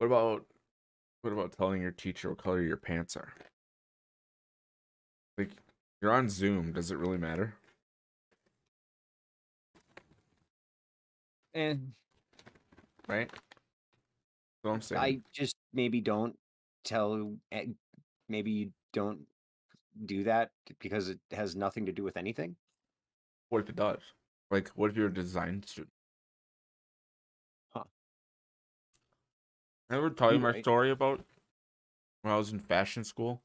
What about telling your teacher what color your pants are? Like, you're on Zoom. Does it really matter? And Right? That's what I'm saying. I just maybe don't tell. Maybe you don't do that because it has nothing to do with anything. What if it does? Like, what if you're a design student? Huh. I ever tell you You my right? story about when I was in fashion school?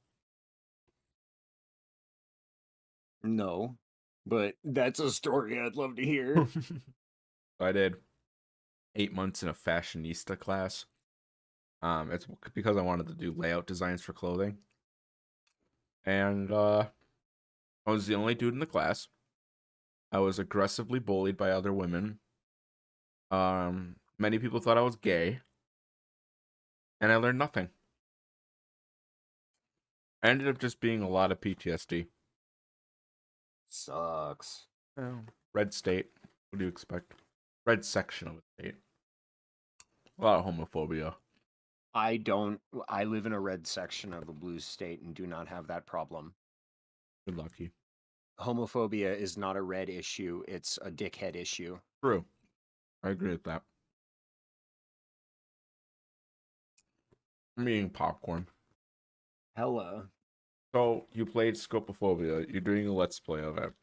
No, but that's a story I'd love to hear. I did 8 months in a fashionista class. It's because I wanted to do layout designs for clothing, and I was the only dude in the class. I was aggressively bullied by other women. Many people thought I was gay, and I learned nothing. I ended up just being a lot of PTSD. Sucks. Oh. Red state. What do you expect? Red section of a state. A lot of homophobia. I don't. I live in a red section of a blue state and do not have that problem. Good lucky. Homophobia is not a red issue; it's a dickhead issue. True. I agree with that. I'm eating popcorn. Hella. So you played Scopaphobia. You're doing a let's play of it.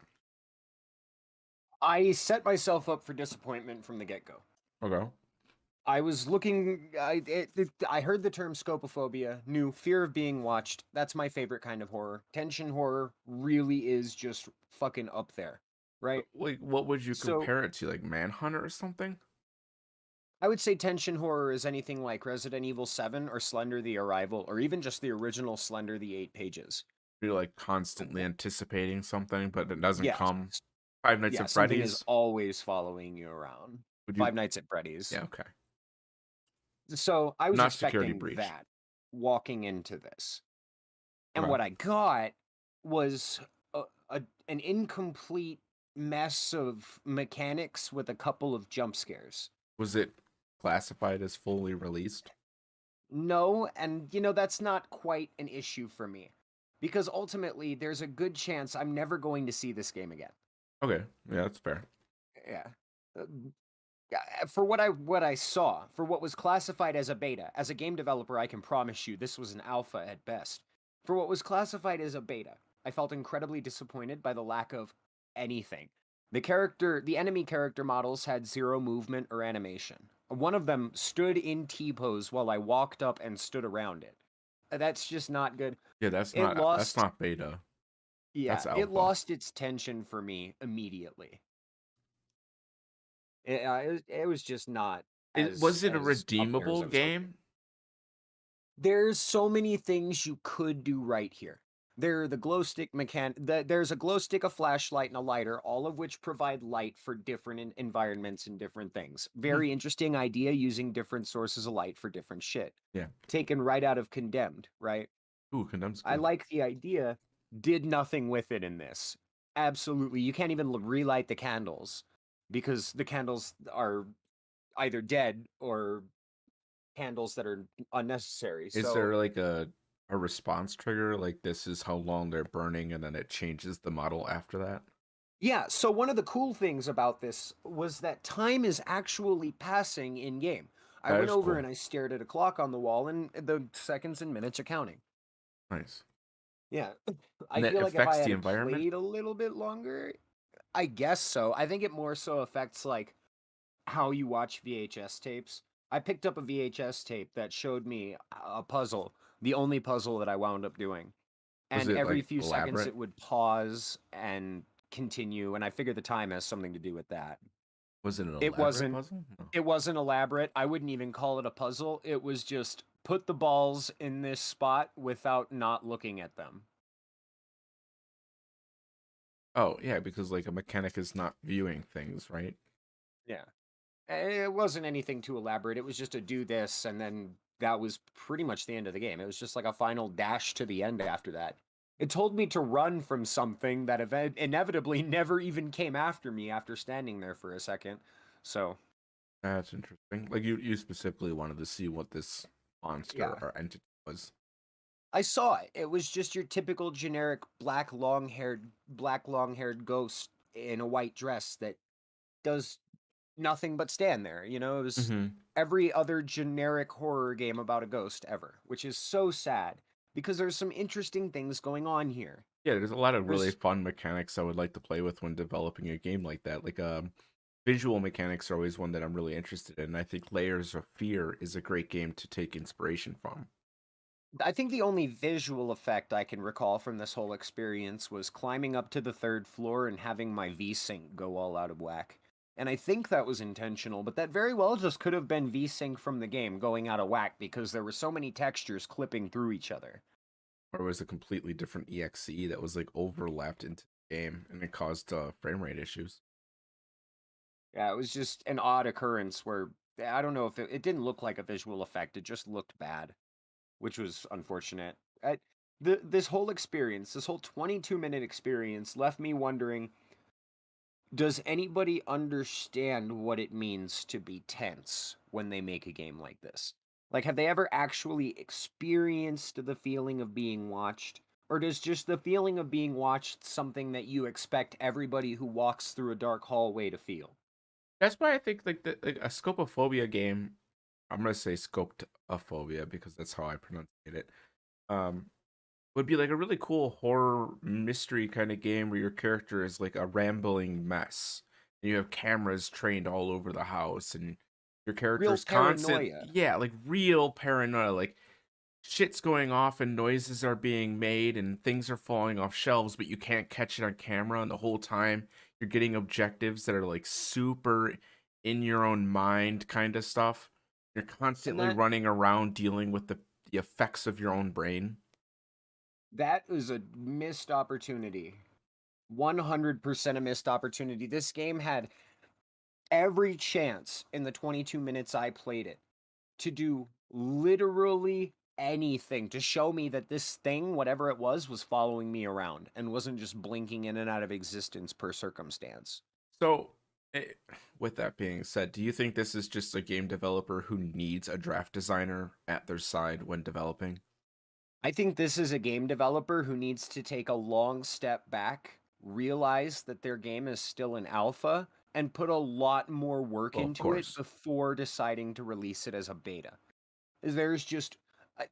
I set myself up for disappointment from the get-go. Okay. I was looking. I heard the term scopophobia, knew fear of being watched. That's my favorite kind of horror. Tension horror really is just fucking up there, right? Like, what would you So compare it to? Like Manhunter or something? I would say tension horror is anything like Resident Evil 7 or Slender the Arrival, or even just the original Slender the 8 pages. You're like constantly anticipating something, but it doesn't Yes, come. Five Nights yeah, at something is Freddy's. always following you around. Would you? Five Nights at Freddy's. Yeah. Okay. So I was Not Security expecting Breach. that walking into this. And Okay. what I got was an incomplete mess of mechanics with a couple of jump scares. Was it classified as fully released? No, and that's not quite an issue for me because ultimately there's a good chance I'm never going to see this game again. Okay. Yeah, that's fair. Yeah. Uh, For what I saw, for what was classified as a beta, as a game developer, I can promise you this was an alpha at best. For what was classified as a beta, I felt incredibly disappointed by the lack of anything. The enemy character models had zero movement or animation. One of them stood in T-pose while I walked up and stood around it. That's just not good. Yeah, It that's lost, not beta. yeah, That's it alpha. lost its tension for me immediately. It was just not as Was it a up there as redeemable I was hoping. game? There's so many things you could do right here. There's a glow stick, a flashlight, and a lighter, all of which provide light for different environments and different things. Hmm. Very interesting idea using different sources of light for different shit. Yeah. Taken right out of Condemned, right? Ooh, Condemned's I good. like the idea, did nothing with it in this. Absolutely. You can't even relight the candles because the candles are either dead or candles that are unnecessary. Is So there like a response trigger? Like this is how long they're burning, and then it changes the model after that? yeah, so one of the cool things about this was that time is actually passing in game. I That went is over cool. and I stared at a clock on the wall and the seconds and minutes are counting. Nice. Yeah. I And it feel like if I affects the had environment. played a little bit longer, I guess so. I think it more so affects like how you watch VHS tapes. I picked up a VHS tape that showed me a puzzle, the only puzzle that I wound up doing. Was And it every like few seconds elaborate? it would pause and continue, and I figured the time has something to do with that. Was it an It elaborate wasn't puzzle? No. it wasn't elaborate. I wouldn't even call it a puzzle. It was just put the balls in this spot without not looking at them. Oh yeah, because like a mechanic is not viewing things, right? Yeah. It wasn't anything too elaborate. It was just to do this and then that was pretty much the end of the game. It was just like a final dash to the end after that. It told me to run from something that inevitably never even came after me after standing there for a second. So, That's interesting. Like you specifically wanted to see what this monster Yeah. or entity was. I saw it. It was just your typical generic black long haired ghost in a white dress that does nothing but stand there. It was Hmm. every other generic horror game about a ghost ever, which is so sad because there's some interesting things going on here. Yeah, there's a lot of really There's fun mechanics I would like to play with when developing a game like that. Like visual mechanics are always one that I'm really interested in. I think Layers of Fear is a great game to take inspiration from. I think the only visual effect I can recall from this whole experience was climbing up to the third floor and having my V-Sync go all out of whack. And I think that was intentional, but that very well just could have been V-Sync from the game going out of whack because there were so many textures clipping through each other. Or it was a completely different EXE that was like overlapped into the game and it caused frame rate issues. Yeah, it was just an odd occurrence where I don't know if it didn't look like a visual effect, it just looked bad, which was unfortunate. This whole experience, this whole 22-minute experience left me wondering, does anybody understand what it means to be tense when they make a game like this? Like, have they ever actually experienced the feeling of being watched? Or does just the feeling of being watched something that you expect everybody who walks through a dark hallway to feel? That's why I think like a Scopaphobia game, I'm gonna say Scopaphobia because that's how I pronounce it. Um, would be like a really cool horror mystery kind of game where your character is like a rambling mess. And you have cameras trained all over the house, and your Real character's constant, paranoia. yeah, like real paranoia. Like shit's going off and noises are being made and things are falling off shelves, but you can't catch it on camera. And the whole time you're getting objectives that are like super in your own mind kind of stuff. You're And constantly that running around dealing with the effects of your own brain. that is a missed opportunity. 100% a missed opportunity. This game had every chance in the 22 minutes I played it to do literally anything to show me that this thing, whatever it was following me around and wasn't just blinking in and out of existence per circumstance. So, eh, with that being said, do you think this is just a game developer who needs a draft designer at their side when developing? I think this is a game developer who needs to take a long step back, realize that their game is still in alpha, and put a lot more work Well, of into it course. before deciding to release it as a beta. There's just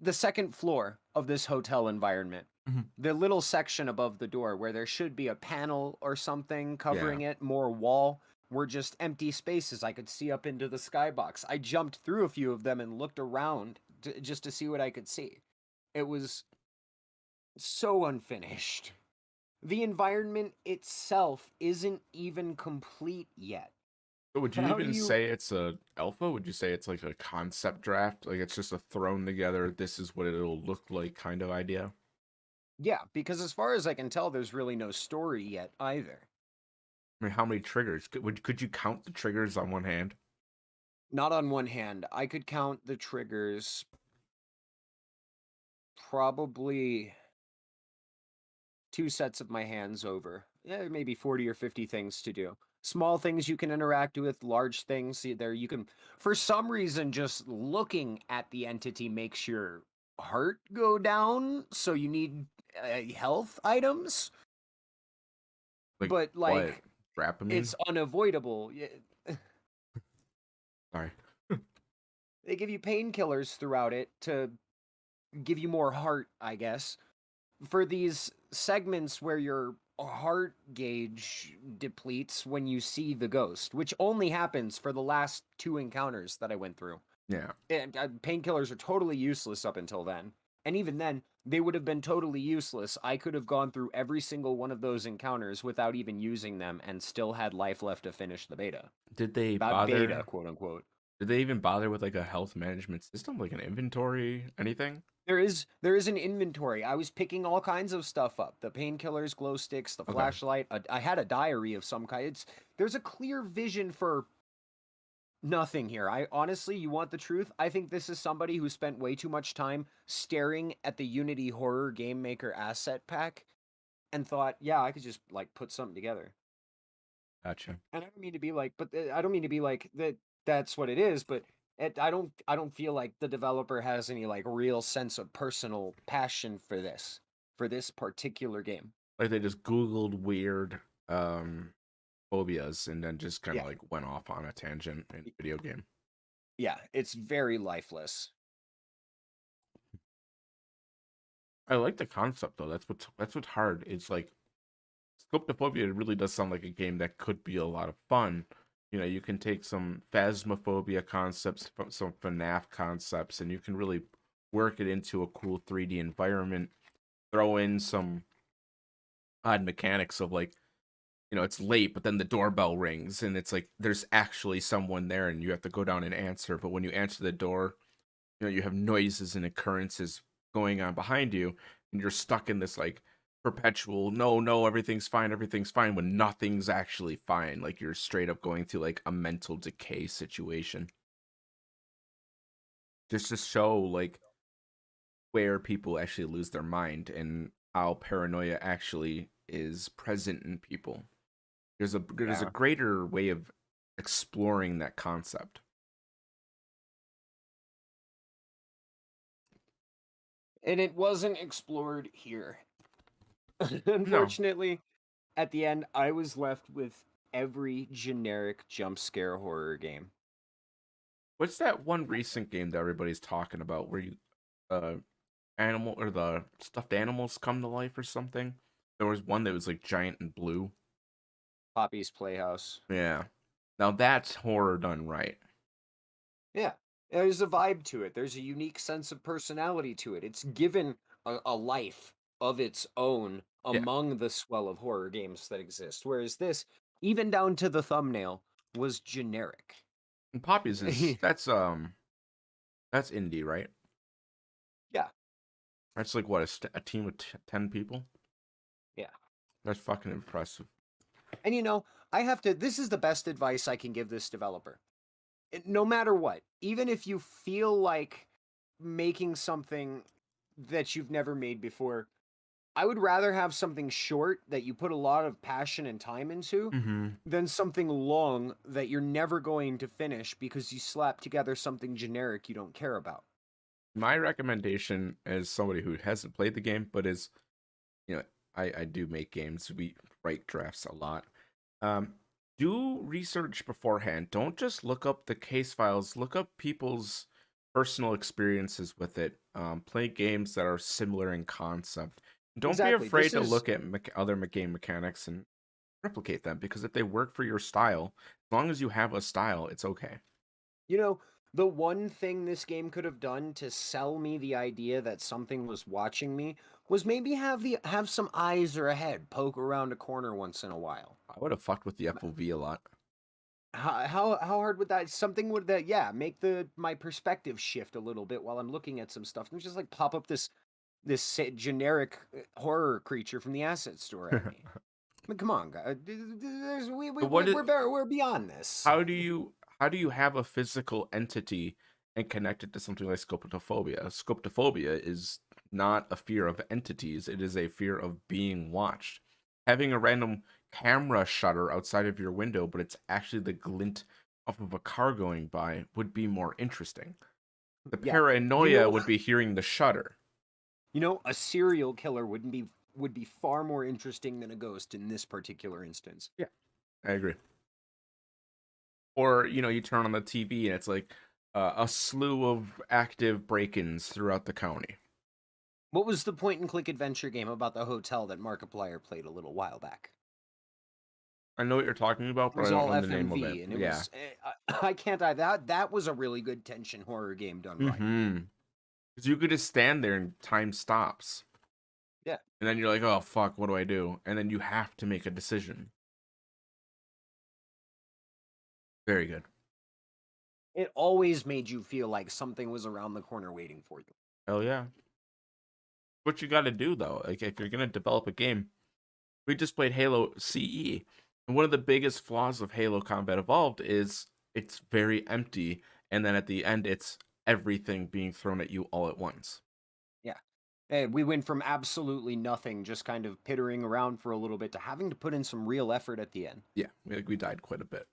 the second floor of this hotel environment, Mhm. the little section above the door where there should be a panel or something Yeah. covering it, more wall, were just empty spaces I could see up into the skybox. I jumped through a few of them and looked around just to see what I could see. It was so unfinished. The environment itself isn't even complete yet. So would you How do even you say it's a alpha? Would you say it's like a concept draft? Like it's just a thrown together, this is what it'll look like kind of idea? Yeah, because as far as I can tell, there's really no story yet either. I mean, how many triggers? Could you count the triggers on one hand? Not on one hand. I could count the triggers probably two sets of my hands over. Yeah, maybe 40 or 50 things to do. Small things you can interact with, large things there you can, for some reason, just looking at the entity makes your heart go down. So you need health items, Like but what? like Dopamine? it's unavoidable. Sorry. They give you painkillers throughout it to give you more heart, I guess, for these segments where your heart gauge depletes when you see the ghost, which only happens for the last two encounters that I went through. Yeah. And painkillers are totally useless up until then. And even then, they would have been totally useless. I could have gone through every single one of those encounters without even using them and still had life left to finish the beta. Did they That beta, bother quote unquote. did they even bother with like a health management system, like an inventory, anything? There is an inventory. I was picking all kinds of stuff up. The painkillers, glow sticks, the Okay. flashlight. I had a diary of some kind. There's a clear vision for nothing here. I honestly, you want the truth? I think this is somebody who spent way too much time staring at the Unity Horror Game Maker asset pack and thought, yeah, I could just like put something together. Gotcha. And I don't mean to be like, but I don't mean to be like that. That's what it is. But I don't feel like the developer has any like real sense of personal passion for this particular game. Like they just Googled weird phobias and then just kind Yeah. of like went off on a tangent in video game. Yeah, it's very lifeless. I like the concept though. That's what's hard. It's like Scopaphobia really does sound like a game that could be a lot of fun. You know, you can take some Phasmophobia concepts, some FNAF concepts, and you can really work it into a cool 3D environment. Throw in some odd mechanics of like, it's late, but then the doorbell rings, and it's like there's actually someone there, and you have to go down and answer. But when you answer the door, you have noises and occurrences going on behind you, and you're stuck in this like perpetual no, no, everything's fine when nothing's actually fine. Like you're straight up going through like a mental decay situation. Just to show like where people actually lose their mind and how paranoia actually is present in people. There's a Yeah. greater way of exploring that concept. And it wasn't explored here. No. Unfortunately, at the end, I was left with every generic jump scare horror game. What's that one recent game that everybody's talking about where uh animal or the stuffed animals come to life or something? There was one that was like giant and blue. Poppy's Playhouse. Yeah. Now that's horror done right. Yeah. There's a vibe to it. There's a unique sense of personality to it. It's given a life of its own Yeah. among the swell of horror games that exist. Whereas this, even down to the thumbnail, was generic. And Poppies is that's indie, right? Yeah. That's like what a team of 10 people. Yeah. That's fucking impressive. And this is the best advice I can give this developer. No matter what, even if you feel like making something that you've never made before, I would rather have something short that you put a lot of passion and time into Mm-hmm. than something long that you're never going to finish because you slap together something generic you don't care about. My recommendation as somebody who hasn't played the game but is, you know, I do make games. We write drafts a lot. Um, do research beforehand. Don't just look up the case files. Look up people's personal experiences with it. Play games that are similar in concept. Don't be Exactly. afraid This to is look at other game mechanics and replicate them because if they work for your style, as long as you have a style, it's okay. You know, the one thing this game could have done to sell me the idea that something was watching me was maybe have some eyes or a head poke around a corner once in a while. I would have fucked with the FOV a lot. How hard would that something would that make the my perspective shift a little bit while I'm looking at some stuff and just like pop up generic horror creature from the asset store at me. I mean, come on, guys. But what is We're beyond this. how do you how do you have a physical entity and connect it to something like scopotophobia? Scopotophobia is not a fear of entities, it is a fear of being watched. Having a random camera shutter outside of your window, but it's actually the glint off of a car going by would be more interesting. The Yeah, you paranoia know, would be hearing the shutter. a serial killer would be far more interesting than a ghost in this particular instance. Yeah, I agree. Or, you turn on the TV and it's like a slew of active break-ins throughout the county. What was the point and click adventure game about the hotel that Markiplier played a little while back? I know what you're talking about, It but I was don't all know the name of it. FMV, and it Yeah. was I can't die. That was a really good tension horror game done right. Mm-hmm. Because you could just stand there and time stops. Yeah. And then you're like, oh, fuck, what do I do? And then you have to make a decision. Very good. It always made you feel like something was around the corner waiting for you. Hell yeah. What you got to do, though, like if you're going to develop a game, we just played Halo CE. And one of the biggest flaws of Halo Combat Evolved is it's very empty. And then at the end, it's everything being thrown at you all at once. Yeah. And we went from absolutely nothing, just kind of pittering around for a little bit, to having to put in some real effort at the end. Yeah, we died quite a bit.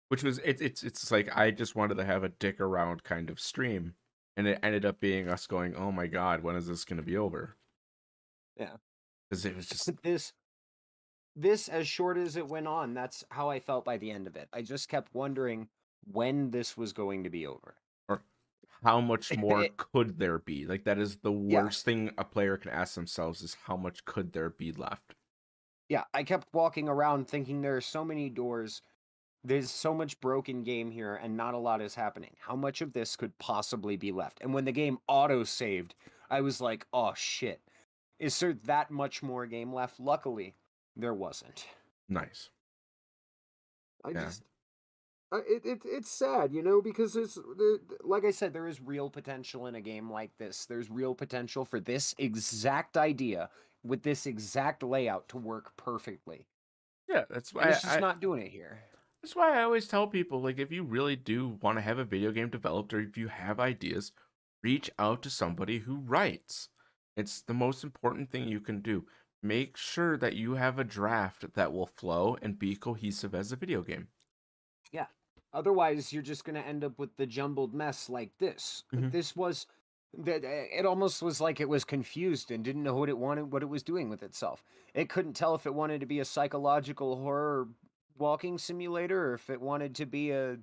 which was it's like I just wanted to have a dick around kind of stream, and it ended up being us going, oh my god, when is this going to be over? Yeah. Because it was just This as short as it went on, that's how I felt by the end of it. I just kept wondering when this was going to be over. or how much more It- could there be? Like that is the yeah. worst thing a player can ask themselves is how much could there be left? Yeah, I kept walking around thinking there are so many doors. There's so much broken game here and not a lot is happening. How much of this could possibly be left? And when the game auto saved, I was like, "Oh shit. Is there that much more game left?" Luckily, there wasn't. Nice. I Yeah. just it's sad, because like I said, there is real potential in a game like this. There's real potential for this exact idea with this exact layout to work perfectly, Yeah, and it's just not doing it here. that's why I always tell people, like, if you really do want to have a video game developed or if you have ideas, reach out to somebody who writes. It's the most important thing you can do. Make sure that you have a draft that will flow and be cohesive as a video game. Yeah. Otherwise, you're just gonna end up with the jumbled mess like this. Hmm. This was that it almost was like it was confused and didn't know what it wanted, what it was doing with itself. It couldn't tell if it wanted to be a psychological horror walking simulator or if it wanted to be a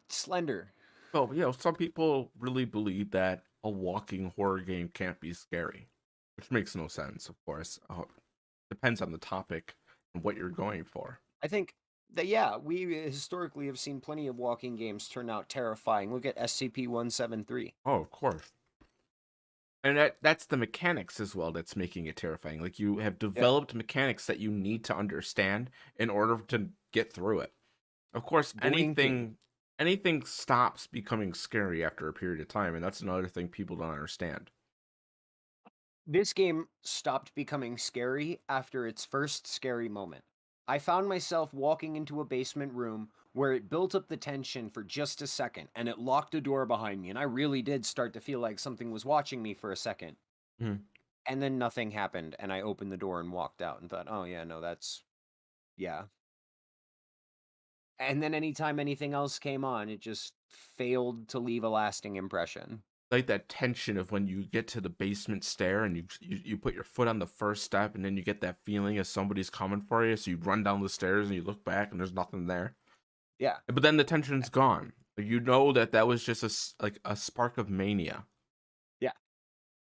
Slender. Well, some people really believe that a walking horror game can't be scary, which makes no sense, of course. Depends on the topic and what you're going for. I think that yeah, we historically have seen plenty of walking games turn out terrifying. Look at SCP-173. Oh, of course. And that's the mechanics as well that's making it terrifying. Like you have Yeah. developed mechanics that you need to understand in order to get through it. Of course, Blinking. anything stops becoming scary after a period of time, and that's another thing people don't understand. This game stopped becoming scary after its first scary moment. I found myself walking into a basement room where it built up the tension for just a second and it locked a door behind me, and I really did start to feel like something was watching me for a second. Mhm. And then nothing happened, and I opened the door and walked out and thought, oh, yeah, no, that's, yeah. And then anytime anything else came on, it just failed to leave a lasting impression. Like that tension of when you get to the basement stair and you put your foot on the first step, and then you get that feeling as somebody's coming for you, so you run down the stairs and you look back and there's nothing there. Yeah. But then the tension's gone. Like, you know that was just like a spark of mania. Yeah.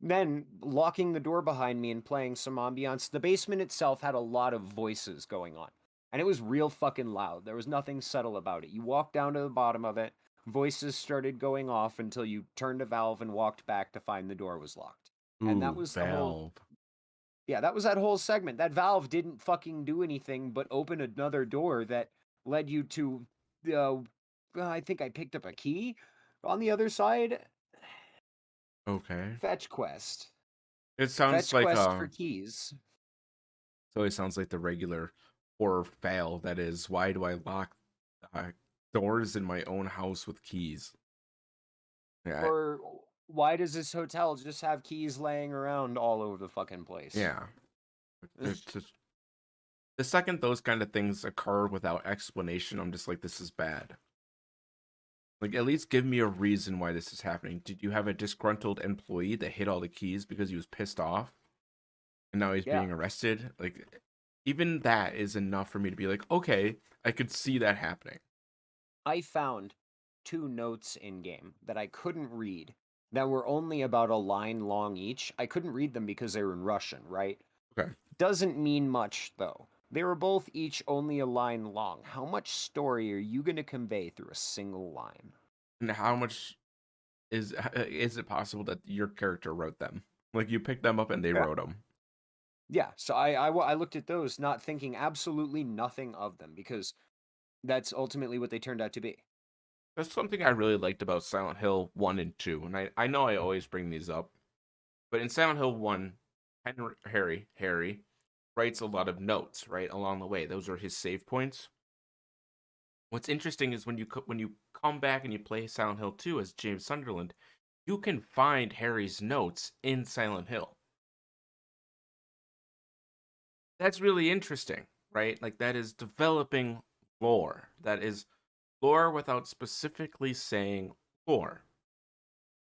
Then locking the door behind me and playing some ambiance. The basement itself had a lot of voices going on, and it was real fucking loud. There was nothing subtle about it. You walked down to the bottom of it, voices started going off until you turned a valve and walked back to find the door was locked. And that Ooh, was the whole, Valve. yeah, that was that whole segment. That valve didn't fucking do anything but open another door that led you to, uh, I think I picked up a key on the other side. Okay. Fetch quest. It sounds Fetch like quest for keys. so it sounds like the regular horror fail that is, why do I lock uh, doors in my own house with keys? Yeah, Or why does this hotel just have keys laying around all over the fucking place? yeah. It's just the second those kind of things occur without explanation, I'm just like, this is bad. Like, at least give me a reason why this is happening. Did you have a disgruntled employee that hid all the keys because he was pissed off and now he's Yeah. being arrested? Like, even that is enough for me to be like, okay, I could see that happening. I found two notes in game that I couldn't read that were only about a line long each. I couldn't read them because they were in Russian, right? Okay. Doesn't mean much though. They were both each only a line long. How much story are you going to convey through a single line? And how much is it possible that your character wrote them? Like, you picked them up and they Yeah. wrote them. Yeah, so I looked at those not thinking absolutely nothing of them because that's ultimately what they turned out to be. That's something I really liked about Silent Hill 1 and 2. And I know I always bring these up, but in Silent Hill 1, Harry writes a lot of notes, right, along the way. Those are his save points. What's interesting is when you come back and you play Silent Hill 2 as James Sunderland, you can find Harry's notes in Silent Hill. That's really interesting, right? Like, that is developing lore. That is lore without specifically saying lore.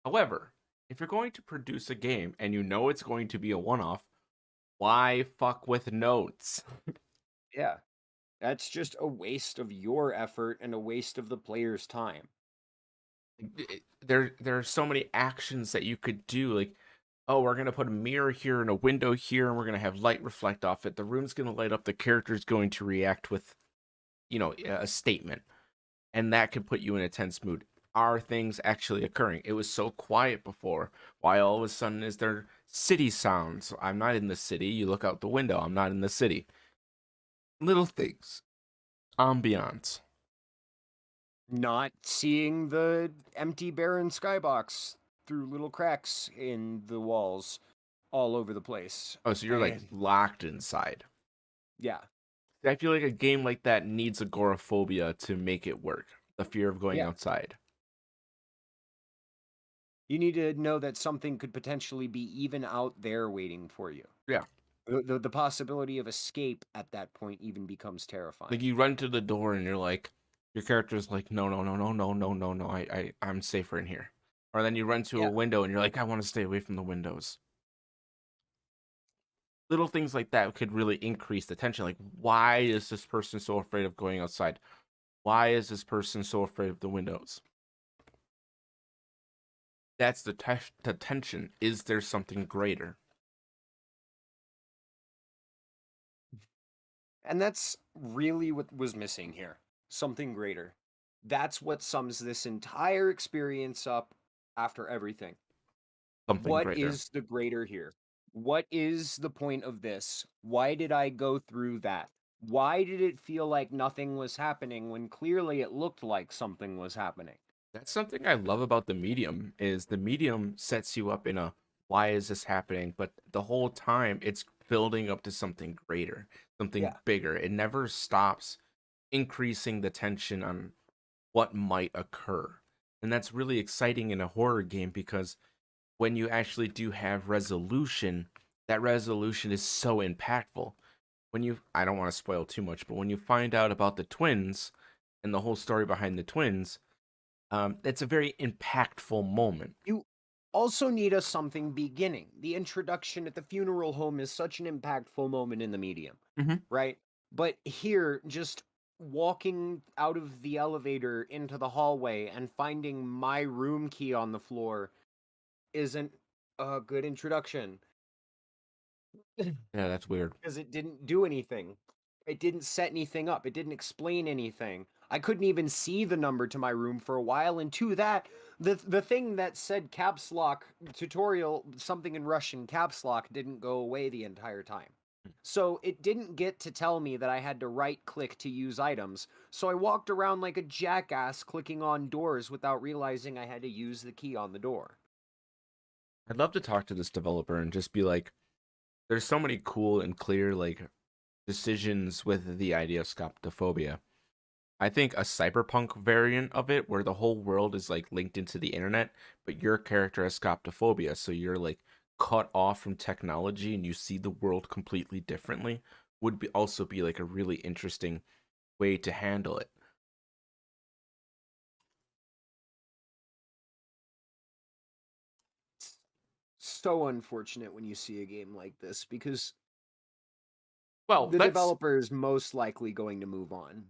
However, if you're going to produce a game and you know it's going to be a one-off, why fuck with notes? Yeah. That's just a waste of your effort and a waste of the player's time. There are so many actions that you could do, like, oh, we're gonna put a mirror here and a window here, and we're gonna have light reflect off it. The room's gonna light up. The character's going to react with, a statement, and that could put you in a tense mood. Are things actually occurring? It was so quiet before. Why all of a sudden is there city sounds? I'm not in the city. You look out the window. I'm not in the city. Little things, ambiance. Not seeing the empty barren skybox through little cracks in the walls all over the place. Oh, so you're like locked inside. Yeah. I feel like a game like that needs agoraphobia to make it work. The fear of going Yeah. outside. You need to know that something could potentially be even out there waiting for you. Yeah. The possibility of escape at that point even becomes terrifying. Like you run to the door and you're like, your character's like, no, no, no, no, no, no, no, no. I'm safer in here. Or then you run to a window and you're like, I want to stay away from the windows. Little things like that could really increase the tension. Like, why is this person so afraid of going outside? Why is this person so afraid of the windows? That's the tension. Is there something greater? And that's really what was missing here. Something greater. That's what sums this entire experience up after everything. Something What greater. is the greater here? What is the point of this? Why did I go through that? Why did it feel like nothing was happening when clearly it looked like something was happening? That's something I love about the medium is the medium sets you up in a why is this happening? But the whole time it's building up to something greater, something bigger. It never stops increasing the tension on what might occur. And that's really exciting in a horror game because when you actually do have resolution, that resolution is so impactful. I don't want to spoil too much, but when you find out about the twins and the whole story behind the twins, it's a very impactful moment. You also need a something beginning. The introduction at the funeral home is such an impactful moment in the medium, right? But here, just walking out of the elevator into the hallway and finding my room key on the floor isn't a good introduction. Yeah, that's weird. Because it didn't do anything. It didn't set anything up. It didn't explain anything. I couldn't even see the number to my room for a while. And to that, the thing that said caps lock tutorial, something in Russian caps lock, didn't go away the entire time. So it didn't get to tell me that I had to right click to use items. So I walked around like a jackass clicking on doors without realizing I had to use the key on the door. I'd love to talk to this developer and just be like, there's so many cool and clear like decisions with the idea of scopophobia. I think a cyberpunk variant of it where the whole world is like linked into the internet, but your character has scopophobia, so you're like cut off from technology and you see the world completely differently would be also be like a really interesting way to handle it. So unfortunate when you see a game like this because Well, the developer is most likely going to move on.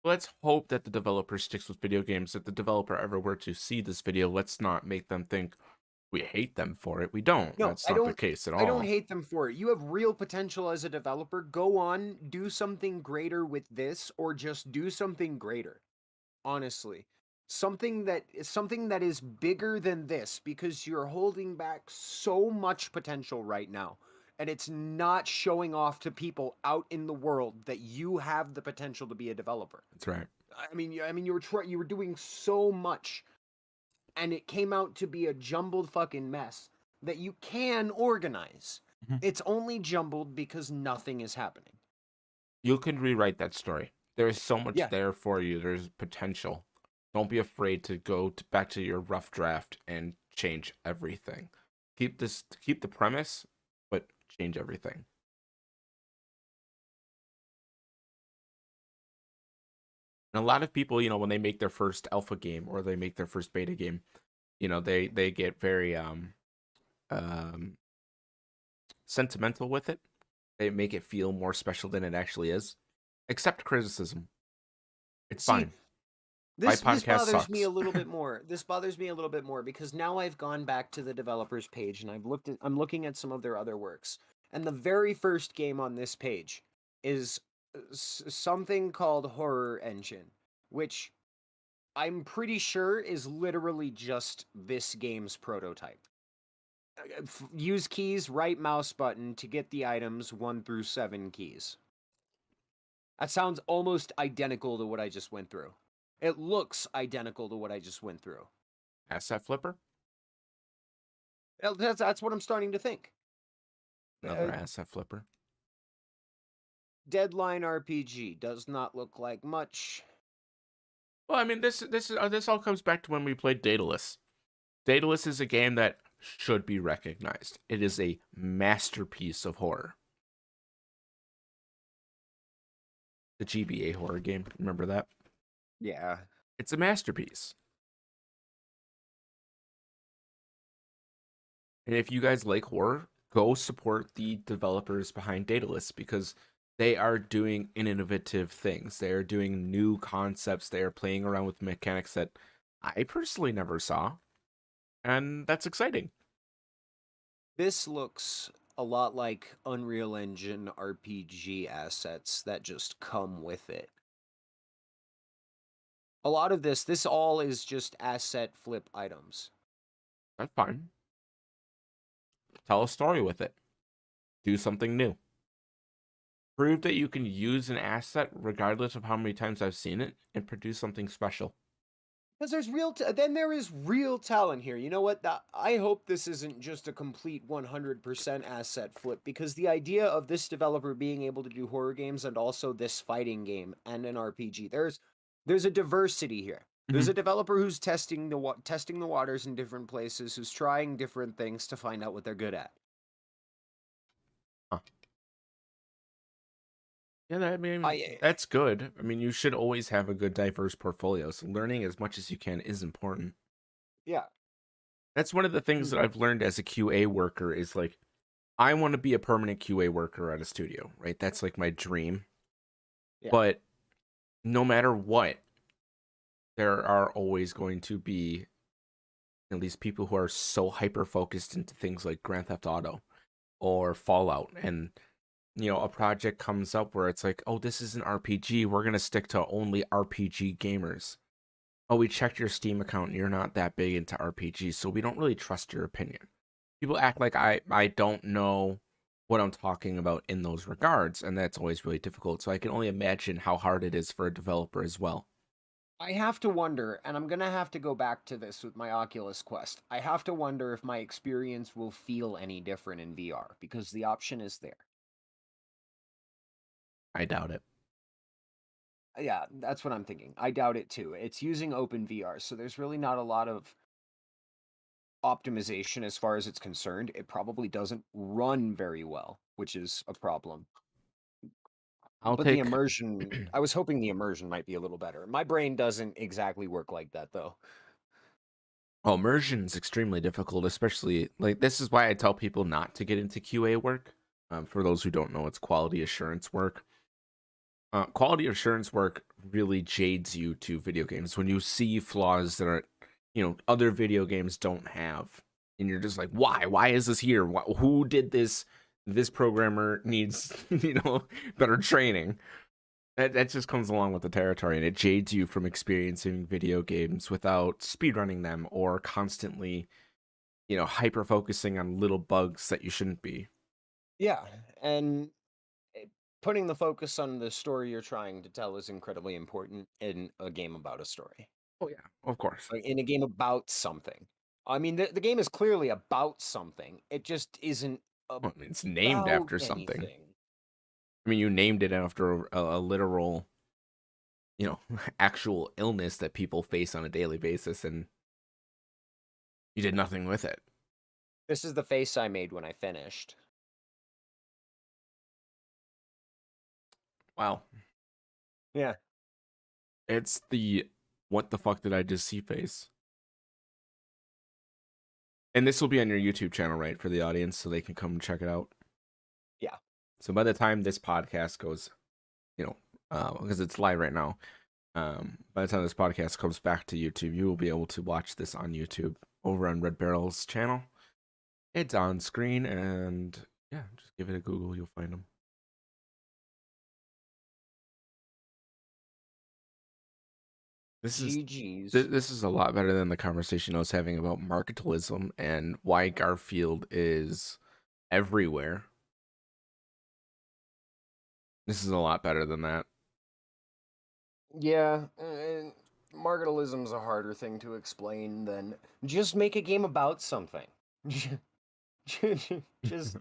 Let's hope that the developer sticks with video games. If the developer ever were to see this video, let's not make them think we hate them for it. We don't. No, That's not the case at all. I don't hate them for it. You have real potential as a developer. Go on, do something greater with this, or just do something greater. Honestly, something that is bigger than this because you're holding back so much potential right now. And it's not showing off to people out in the world that you have the potential to be a developer. That's right. I mean, you were doing so much, and it came out to be a jumbled fucking mess that you can organize. It's only jumbled because nothing is happening. You can rewrite that story. There is so much there for you. There's potential. Don't be afraid to go back to your rough draft and change everything. Keep the premise, but change everything. And a lot of people, when they make their first alpha game or they make their first beta game, they get very um sentimental with it. They make it feel more special than it actually is. Accept criticism. It's See, fine. My this podcast bothers me a sucks. little bit more. This bothers me a little bit more because now I've gone back to the developers page and I'm looking at some of their other works. And the very first game on this page is something called Horror Engine, which I'm pretty sure is literally just this game's prototype. Use keys, right mouse button to get the items 1 through 7 keys. That sounds almost identical to what I just went through. It looks identical to what I just went through. Asset flipper. That's what I'm starting to think. Another asset flipper. Deadline RPG does not look like much. Well, I mean, this all comes back to when we played Daedalus. Daedalus is a game that should be recognized. It is a masterpiece of horror. The GBA horror game, remember that? Yeah. It's a masterpiece. And if you guys like horror, go support the developers behind Daedalus because they are doing innovative things. They are doing new concepts. They are playing around with mechanics that I personally never saw. And that's exciting. This looks a lot like Unreal Engine RPG assets that just come with it. A lot of this all is just asset flip items. That's fine. Tell a story with it. Do something new. Prove that you can use an asset regardless of how many times I've seen it and produce something special. Because there's then there is real talent here. You know what? I hope this isn't just a complete 100% asset flip because the idea of this developer being able to do horror games and also this fighting game and an RPG, there's a diversity here. There's a developer who's testing the waters in different places, who's trying different things to find out what they're good at. Huh. Yeah, I mean, I that's good. I mean, you should always have a good, diverse portfolio. So learning as much as you can is important. yeah. That's one of the things that I've learned as a QA worker is like, I want to be a permanent QA worker at a studio, right? That's like my dream. Yeah. But no matter what, there are always going to be at least people who are so hyper focused into things like Grand Theft Auto or Fallout. And, a project comes up where it's like, oh, this is an RPG. We're going to stick to only RPG gamers. Oh, we checked your Steam account and you're not that big into RPGs, so we don't really trust your opinion. People act like I don't know what I'm talking about in those regards, and that's always really difficult. So I can only imagine how hard it is for a developer as well. I have to wonder, and I'm gonna have to go back to this with my Oculus Quest. I have to wonder if my experience will feel any different in VR because the option is there. I doubt it. Yeah, that's what I'm thinking. I doubt it too. It's using OpenVR, so there's really not a lot of optimization as far as it's concerned. It probably doesn't run very well, which is a problem. I'll But the take. immersion, I was hoping the immersion might be a little better. My brain doesn't exactly work like that though. Oh, immersion is extremely difficult, especially like this is why I tell people not to get into QA work. For those who don't know, it's quality assurance work. Quality assurance work really jades you to video games when you see flaws that are, other video games don't have, and you're just like, why? Why is this here? Who did this? This programmer needs, better training. That just comes along with the territory, and it jades you from experiencing video games without speedrunning them or constantly, hyper focusing on little bugs that you shouldn't be. Yeah, and putting the focus on the story you're trying to tell is incredibly important in a game about a story. Oh yeah, of course. Like in a game about something. I mean, the game is clearly about something. It just isn't Well, I mean, it's named about after something. anything. I mean, you named it after a literal, actual illness that people face on a daily basis, and you did nothing with it. This is the face I made when I finished. Wow. Yeah. It's the what the fuck did I just see face. And this will be on your YouTube channel, right, for the audience, so they can come check it out. Yeah. So by the time this podcast goes, because it's live right now, by the time this podcast comes back to YouTube, you will be able to watch this on YouTube over on Red Barrel's channel. It's on screen, and yeah, just give it a Google, you'll find them. This is GG's. this is a lot better than the conversation I was having about marketalism and why Garfield is everywhere. This is a lot better than that. Yeah, marketalism's a harder thing to explain than just make a game about something. just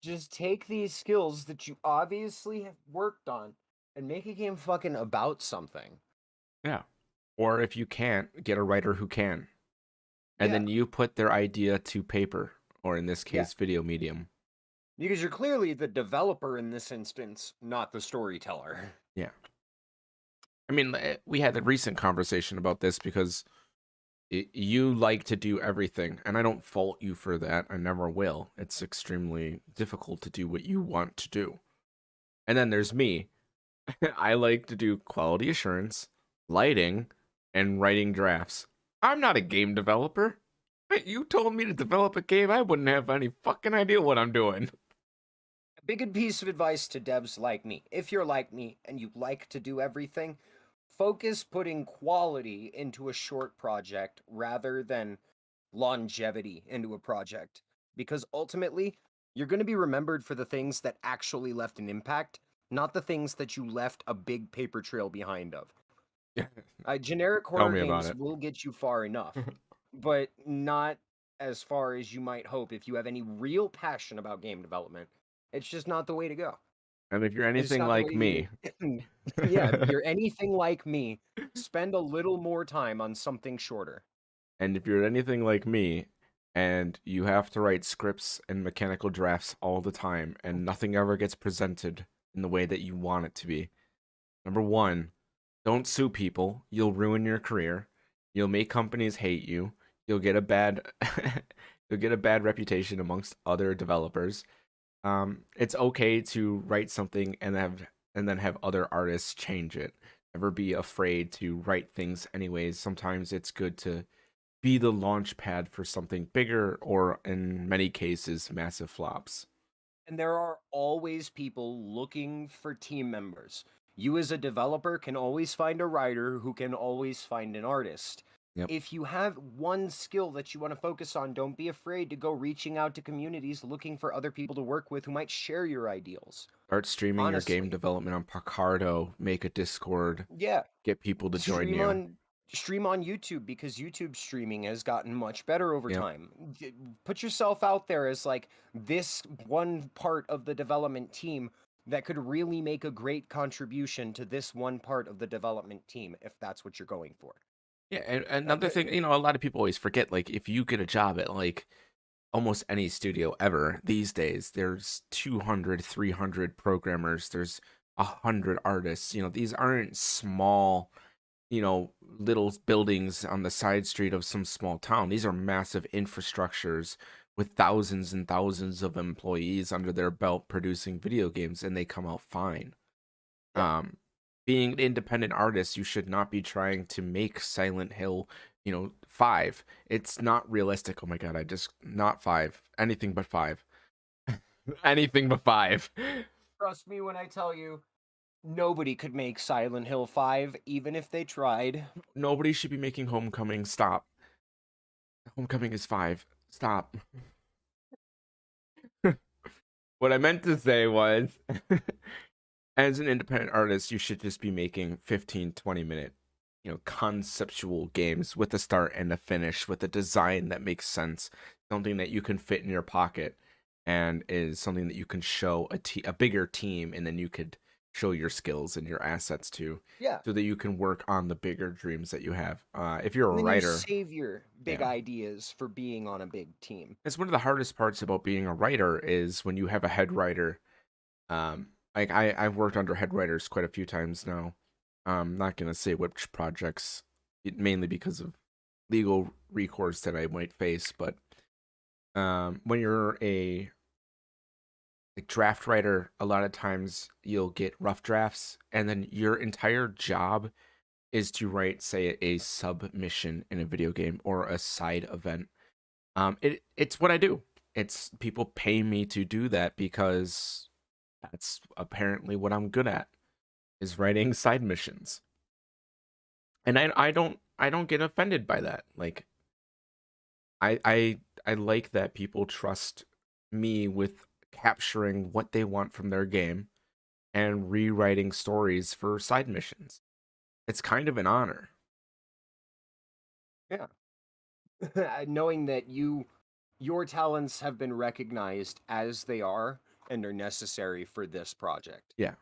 just take these skills that you obviously have worked on and make a game fucking about something. Yeah. Or if you can't, get a writer who can. And Yeah. then you put their idea to paper, or in this Yeah. case, video medium. Because you're clearly the developer in this instance, not the storyteller. Yeah. I mean, we had a recent conversation about this because you like to do everything, and I don't fault you for that. I never will. It's extremely difficult to do what you want to do. And then there's me. I like to do quality assurance, lighting, and writing drafts. I'm not a game developer. You told me to develop a game, I wouldn't have any fucking idea what I'm doing. A big piece of advice to devs like me. If you're like me and you like to do everything, focus putting quality into a short project rather than longevity into a project. Because ultimately, you're going to be remembered for the things that actually left an impact, not the things that you left a big paper trail behind of. Generic Tell horror me about games it. will get you far enough, but not as far as you might hope if you have any real passion about game development. It's just not the way to go. And if you're It's anything not the like way me, yeah, if you're anything like me, spend a little more time on something shorter. and if you're anything like me, and you have to write scripts and mechanical drafts all the time, and nothing ever gets presented in the way that you want it to be. Number one, don't sue people. You'll ruin your career. You'll make companies hate you. You'll get a bad you'll get a bad reputation amongst other developers. It's okay to write something and then have other artists change it. Never be afraid to write things anyways. Sometimes it's good to be the launch pad for something bigger, or in many cases, massive flops. And there are always people looking for team members. You, as a developer, can always find a writer who can always find an artist. Yep. If you have one skill that you want to focus on, don't be afraid to go reaching out to communities looking for other people to work with who might share your ideals. Start streaming your game Honestly. development on Picardo, make a Discord, Yeah. get people to join you. Stream on YouTube, because YouTube streaming has gotten much better over Yep. time. Put yourself out there as like this one part of the development team that could really make a great contribution to this one part of the development team if that's what you're going for. Yeah, and another thing, a lot of people always forget, like, if you get a job at, like, almost any studio ever these days, there's 200, 300 programmers, there's 100 artists. These aren't small, little buildings on the side street of some small town. These are massive infrastructures with thousands and thousands of employees under their belt producing video games, and they come out fine. Yeah. Being an independent artist, you should not be trying to make Silent Hill, 5. It's not realistic. Oh my god, not 5. Anything but 5. Anything but 5. Trust me when I tell you, nobody could make Silent Hill 5, even if they tried. Nobody should be making Homecoming. Stop. Homecoming is 5. Stop. What I meant to say was, as an independent artist, you should just be making 15, 20-minute, conceptual games with a start and a finish, with a design that makes sense, something that you can fit in your pocket, and is something that you can show a bigger team, and then you could show your skills and your assets to, Yeah. so that you can work on the bigger dreams that you have. If you're a And then writer, you save your big yeah. ideas for being on a big team. It's one of the hardest parts about being a writer is when you have a head writer. Like I've worked under head writers quite a few times now. I'm not gonna say which projects, mainly because of legal recourse that I might face. But when you're a like draft writer, a lot of times you'll get rough drafts, and then your entire job is to write, say, a submission in a video game or a side event. It's what I do. It's people pay me to do that because that's apparently what I'm good at, is writing side missions. And I don't get offended by that. Like I like that people trust me with capturing what they want from their game and rewriting stories for side missions. It's kind of an honor. Yeah. Knowing that your talents have been recognized as they are and are necessary for this project. Yeah.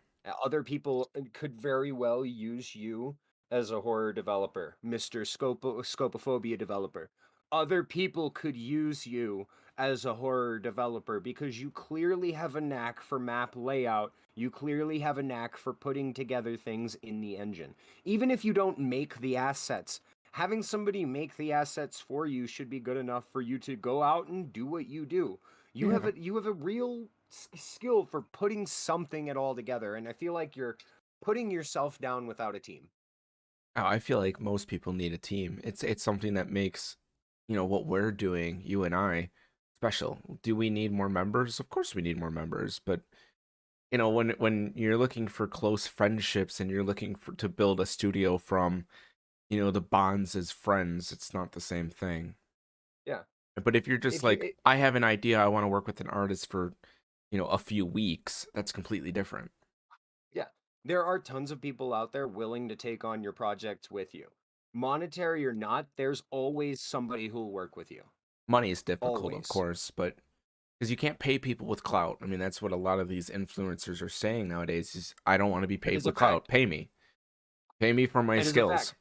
Other people could very well use you as a horror developer, Mr. Scopaphobia developer. Other people could use you as a horror developer because you clearly have a knack for map layout. You clearly have a knack for putting together things in the engine. Even if you don't make the assets, having somebody make the assets for you should be good enough for you to go out and do what you do. Yeah. You have a real skill for putting something at all together, and I feel like you're putting yourself down without a team. Oh, I feel like most people need a team. It's something that makes, what we're doing, you and I, special. Do we need more members? Of course we need more members, but when you're looking for close friendships and you're looking for to build a studio from, the bonds as friends, it's not the same thing. Yeah. But if you're just If you like, I have an idea, I want to work with an artist for, a few weeks, that's completely different. Yeah, there are tons of people out there willing to take on your projects with you. Monetary or not, there's always somebody who'll work with you. Money is difficult, of Always. course, but because you can't pay people with clout. I mean, that's what a lot of these influencers are saying nowadays is I don't want to be It paid is a with clout. fact. Pay me. Pay me for my It is a skills. fact.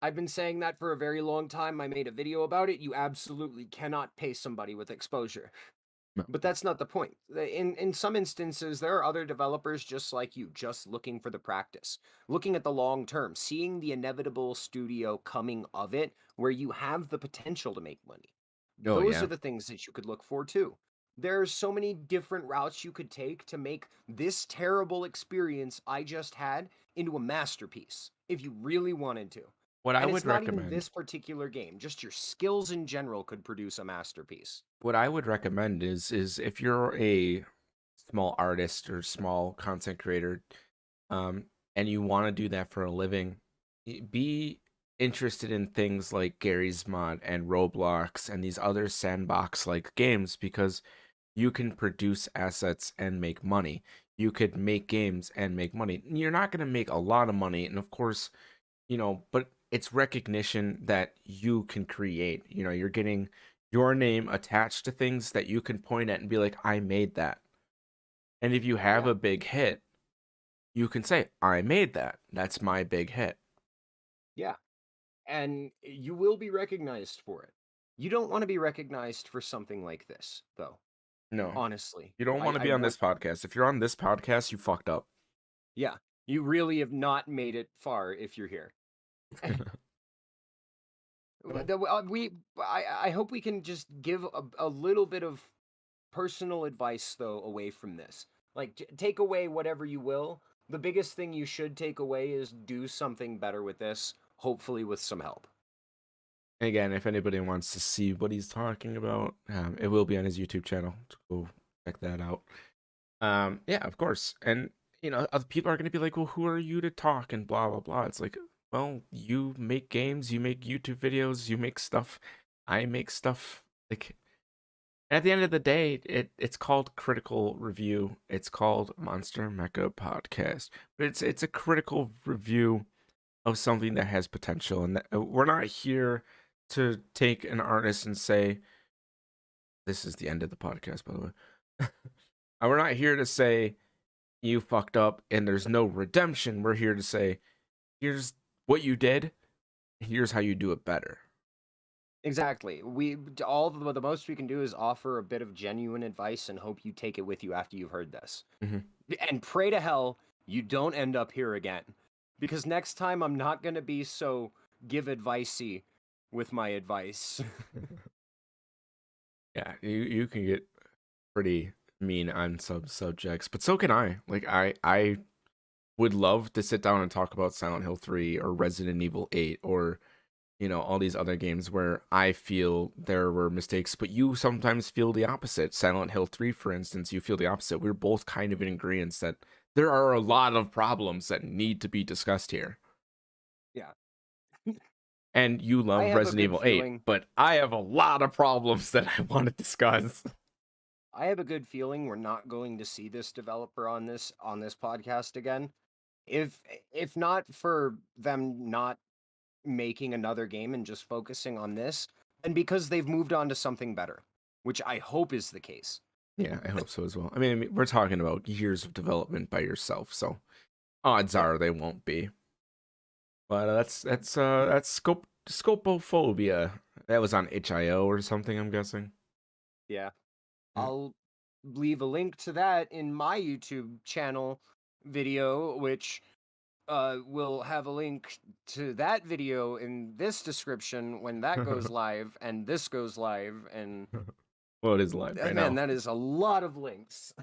I've been saying that for a very long time. I made a video about it. You absolutely cannot pay somebody with exposure. No. But that's not the point. In some instances, there are other developers just like you, just looking for the practice, looking at the long term, seeing the inevitable studio coming of it, where you have the potential to make money. Oh Those yeah. are the things that you could look for too. There's so many different routes you could take to make this terrible experience I just had into a masterpiece if you really wanted to. What I And it's would not even recommend this particular game, just your skills in general could produce a masterpiece. what I would recommend is if you're a small artist or small content creator, um, and you want to do that for a living, be interested in things like Gary's Mod and Roblox and these other sandbox like games because you can produce assets and make money. You could make games and make money. You're not going to make a lot of money, and of course, but it's recognition that you can create. You're getting your name attached to things that you can point at and be like, I made that. And if you have Yeah, a big hit, you can say, I made that. That's my big hit. yeah. And you will be recognized for it. You don't want to be recognized for something like this, though. No, Honestly, you don't want to I be on want, this podcast. If you're on this podcast, you fucked up. yeah, you really have not made it far if you're here. Well, I hope we can just give a little bit of personal advice though away from this. Like take away whatever you will. The biggest thing you should take away is do something better with this, hopefully with some help. again, if anybody wants to see what he's talking about, it will be on his YouTube channel. Go check that out. Yeah, of course. And other people are gonna be like, well, who are you to talk and blah blah blah. It's like, well, you make games, you make YouTube videos, you make stuff, I make stuff. Like at the end of the day, it's called critical review. It's called Monster Mecha Podcast. But it's a critical review of something that has potential. And we're not here to take an artist and say, this is the end of the podcast, by the way. We're not here to say you fucked up and there's no redemption. We're here to say, here's what you did, here's how you do it better. Exactly. The most we can do is offer a bit of genuine advice and hope you take it with you after you've heard this. Mm-hmm. And pray to hell you don't end up here again. because next time I'm not gonna be so give advicey with my advice. Yeah, you can get pretty mean on some subjects, but so can I. Like I would love to sit down and talk about Silent Hill 3 or Resident Evil 8 or all these other games where I feel there were mistakes, but you sometimes feel the opposite. Silent Hill 3, for instance, you feel the opposite. We're both kind of in agreement that there are a lot of problems that need to be discussed here. Yeah. And you I love have a Resident good Evil 8, feeling. but I have a lot of problems that I want to discuss. I have a good feeling we're not going to see this developer on this podcast again. If not for them not making another game and just focusing on this, and because they've moved on to something better, which I hope is the case. Yeah, I hope so as well. I mean, we're talking about years of development by yourself, so odds Yeah. are they won't be. But that's Scopaphobia. That was on HIO or something, I'm guessing. Yeah. Yeah. I'll leave a link to that in my YouTube channel video, which will have a link to that video in this description when that goes live and this goes live. And Well, it is live right man, now. that is a lot of links.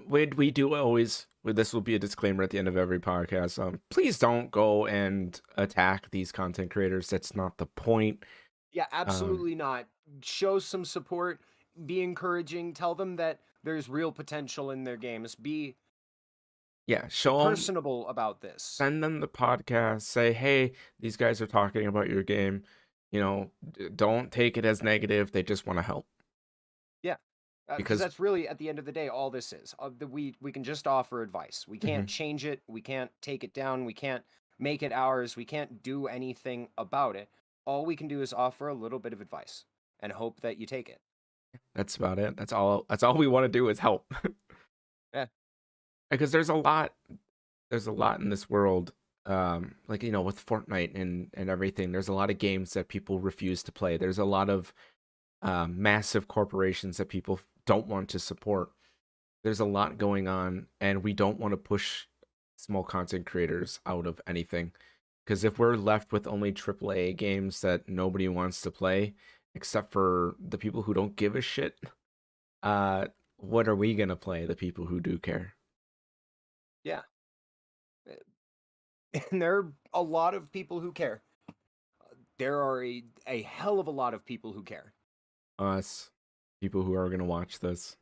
We do always. This will be a disclaimer at the end of every podcast. Please don't go and attack these content creators. That's not the point. Yeah, absolutely not. Show some support, be encouraging, tell them that there's real potential in their games. Be Show them. personable about this. Send them the podcast. Say, hey, these guys are talking about your game. Don't take it as negative. They just want to help. Yeah, because Because that's really at the end of the day all this is. We can just offer advice. We can't change it. We can't take it down. We can't make it ours. We can't do anything about it. All we can do is offer a little bit of advice and hope that you take it. that's about it. That's all we want to do is help. Yeah. Because there's a lot in this world, like with Fortnite and everything. There's a lot of games that people refuse to play. There's a lot of massive corporations that people don't want to support. There's a lot going on, and we don't want to push small content creators out of anything, because if we're left with only AAA games that nobody wants to play except for the people who don't give a shit, what are we gonna play? The people who do care. Yeah. And there are a lot of people who care. There are a hell of a lot of people who care. Us, people who are gonna watch this.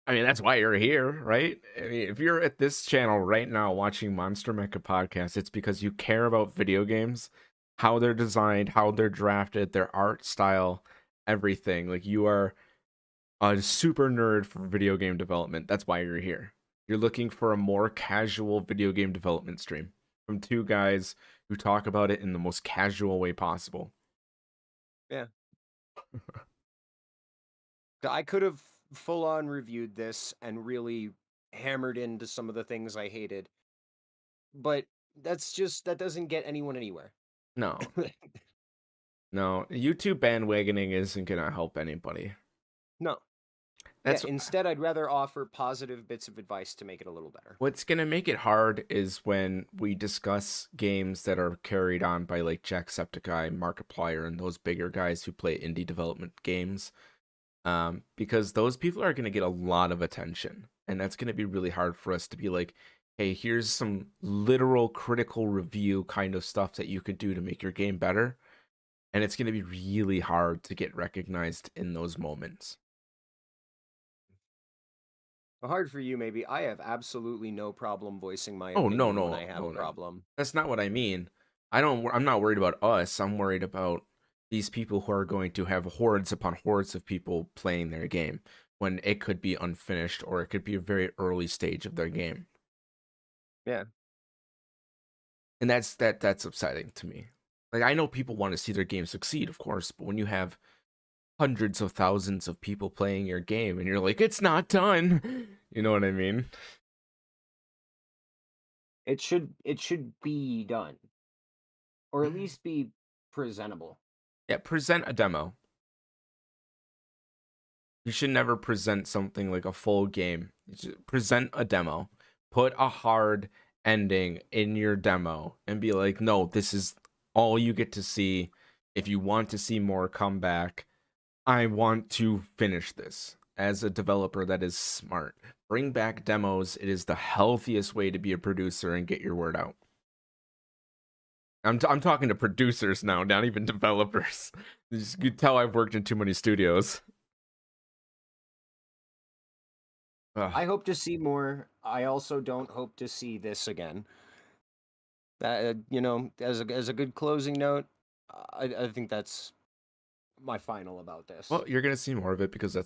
I mean, that's why you're here, right? I mean, if you're at this channel right now watching Monster Mecha Podcast, it's because you care about video games, how they're designed, how they're drafted, their art style, everything. Like, you are a super nerd for video game development. That's why you're here. You're looking for a more casual video game development stream from two guys who talk about it in the most casual way possible. Yeah. I could have full on reviewed this and really hammered into some of the things I hated. But that doesn't get anyone anywhere. No. No, YouTube bandwagoning isn't gonna help anybody. No. That's instead I'd rather offer positive bits of advice to make it a little better. what's gonna make it hard is when we discuss games that are carried on by like Jacksepticeye, Markiplier, and those bigger guys who play indie development games. Because those people are gonna get a lot of attention, and that's gonna be really hard for us to be like, hey, here's some literal critical review kind of stuff that you could do to make your game better. And it's going to be really hard to get recognized in those moments. Hard for you, maybe. I have absolutely no problem voicing my Oh, no, opinion no, when I have no, a no. problem. That's not what I mean. I'm not worried about us. I'm worried about these people who are going to have hordes upon hordes of people playing their game when it could be unfinished or it could be a very early stage of their game. Yeah. And that's upsetting to me. Like, I know people want to see their game succeed, of course, but when you have hundreds of thousands of people playing your game and you're like, it's not done. You know what I mean? It should be done. Or at least be presentable. Yeah, present a demo. You should never present something like a full game. You should present a demo. Put a hard ending in your demo and be like, no, this is all you get to see. If you want to see more, come back. I want to finish this. As a developer that is smart, bring back demos. It is the healthiest way to be a producer and get your word out. I'm talking to producers now, not even developers. You can tell I've worked in too many studios. Ugh. I hope to see more. I also don't hope to see this again. You know, as a good closing note, I think that's my final about this. Well, you're gonna see more of it because that's